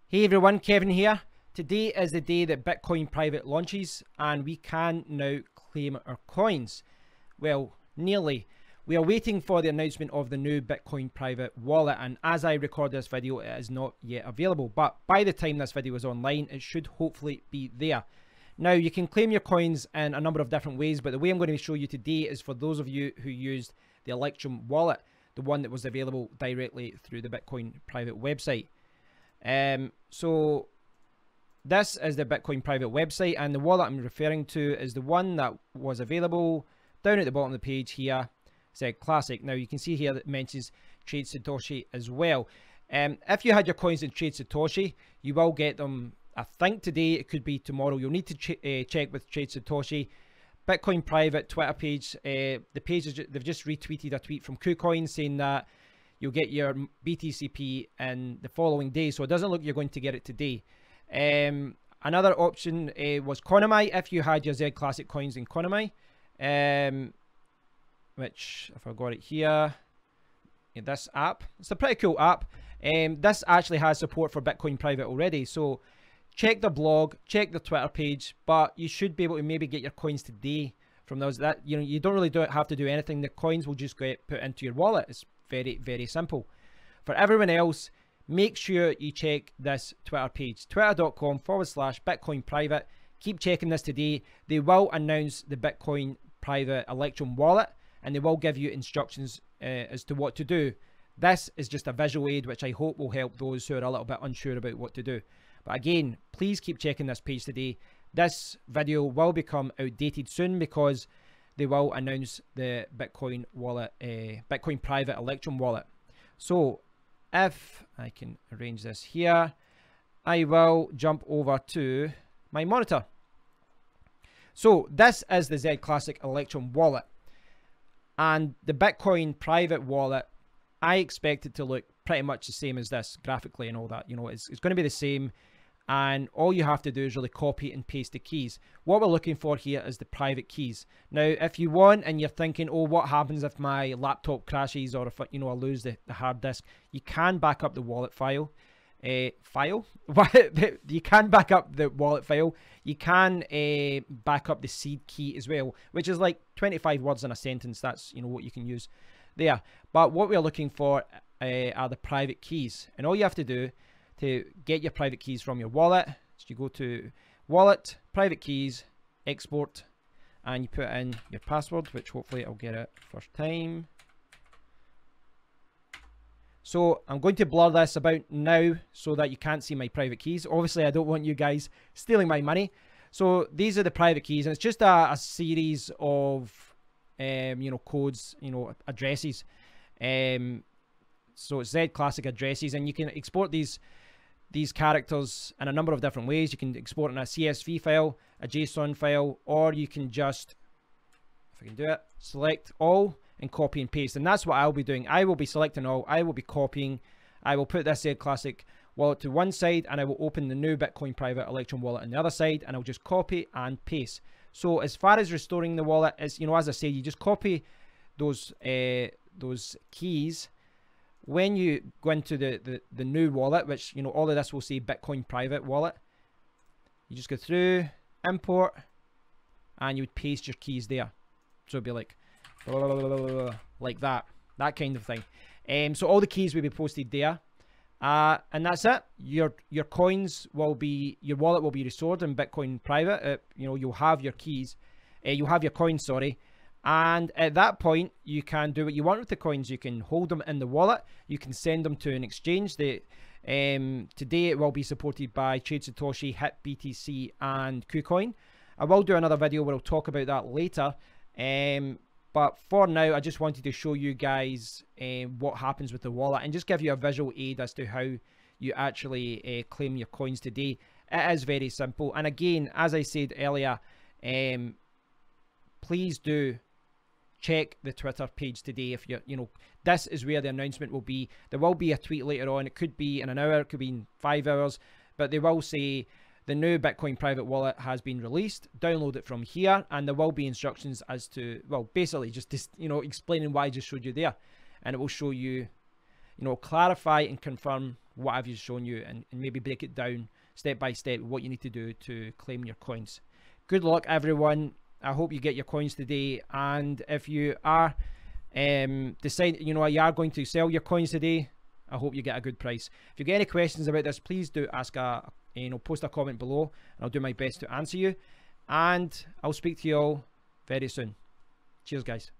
Hey everyone, Kevin here. Today is the day that Bitcoin Private launches and we can now claim our coins. Well, nearly. We are waiting for the announcement of the new Bitcoin Private wallet, and as I record this video it is not yet available, but by the time this video is online it should hopefully be there. Now you can claim your coins in a number of different ways, but the way I'm going to show you today is for those of you who used the Electrum wallet, the one that was available directly through the Bitcoin Private website. So this is the Bitcoin Private website, and the wallet I'm referring to is the one that was available down at the bottom of the page here. Said Classic. Now you can see here that it mentions Trade Satoshi as well. If you had your coins in Trade Satoshi, you will get them, I think today, it could be tomorrow. You'll need to check with Trade Satoshi. Bitcoin Private Twitter page, the page is they've just retweeted a tweet from KuCoin saying that you'll get your BTCP in the following day, so it doesn't look you're going to get it today. Another option was Konomai, if you had your Z Classic coins in Konomai, which, if I got it here, this app, it's a pretty cool app. This actually has support for Bitcoin Private already, so check the blog, check the Twitter page, but you should be able to maybe get your coins today from those. That, you know, you don't really have to do anything. The coins will just get put into your wallet. It's very, very simple. For everyone else, make sure you check this Twitter page, twitter.com/Bitcoin Private. Keep checking this today. They will announce the Bitcoin Private Electrum wallet, and they will give you instructions as to what to do. This is just a visual aid, which I hope will help those who are a little bit unsure about what to do. But again, please keep checking this page today. This video will become outdated soon because they will announce the Bitcoin wallet, Bitcoin Private Electrum wallet. So if I can arrange this here, I will jump over to my monitor. So this is the Z Classic Electrum wallet, and the Bitcoin Private wallet, I expect it to look pretty much the same as this graphically and all that. You know, it's going to be the same, and all you have to do is really copy and paste the keys. What we're looking for here is the private keys. Now, if you want and you're thinking, oh, what happens if my laptop crashes, or if, you know, I lose the hard disk, you can back up the wallet file. You can back up the wallet file. You can back up the seed key as well, which is like 25 words in a sentence. That's, you know, what you can use there. But what we're looking for are the private keys, and all you have to do to get your private keys from your wallet is you go to wallet, private keys, export, and you put in your password, which hopefully I'll get it first time. So I'm going to blur this about now so that you can't see my private keys. Obviously, I don't want you guys stealing my money. So these are the private keys, and it's just a series of you know, codes, you know, addresses. So it's Z Classic addresses, and you can export these characters in a number of different ways. You can export in a CSV file, a JSON file, or you can just, if I can do it, select all and copy and paste. And that's what I'll be doing. I will be selecting all, I will be copying, I will put this Z Classic wallet to one side, and I will open the new Bitcoin Private Electrum wallet on the other side, and I'll just copy and paste. So as far as restoring the wallet, is, you know, as I say, you just copy those keys. When you go into the new wallet, which, you know, all of this will say Bitcoin Private wallet, you just go through, import, and you would paste your keys there. So it'd be like that kind of thing. So all the keys will be posted there, and that's it. Your coins will be, your wallet will be restored in Bitcoin Private. You know, you'll have your keys, you'll have your coins, sorry. And at that point, you can do what you want with the coins. You can hold them in the wallet. You can send them to an exchange. Today it will be supported by Trade Satoshi, HIP, BTC, and KuCoin. I will do another video where I'll talk about that later. But for now, I just wanted to show you guys what happens with the wallet and just give you a visual aid as to how you actually claim your coins today. It is very simple. And again, as I said earlier, please do check the Twitter page today. If you're, you know, this is where the announcement will be. There will be a tweet later on. It could be in an hour, it could be in 5 hours, but they will say the new Bitcoin Private wallet has been released. Download it from here, and there will be instructions as to, well, basically just, you know, explaining why I just showed you there, and it will show you, you know, clarify and confirm what I've just shown you, and maybe break it down step by step what you need to do to claim your coins. Good luck, everyone. I hope you get your coins today, and if you are decide, you know, you are going to sell your coins today, I hope you get a good price. If you get any questions about this, please do ask post a comment below, and I'll do my best to answer you. And I'll speak to you all very soon. Cheers, guys.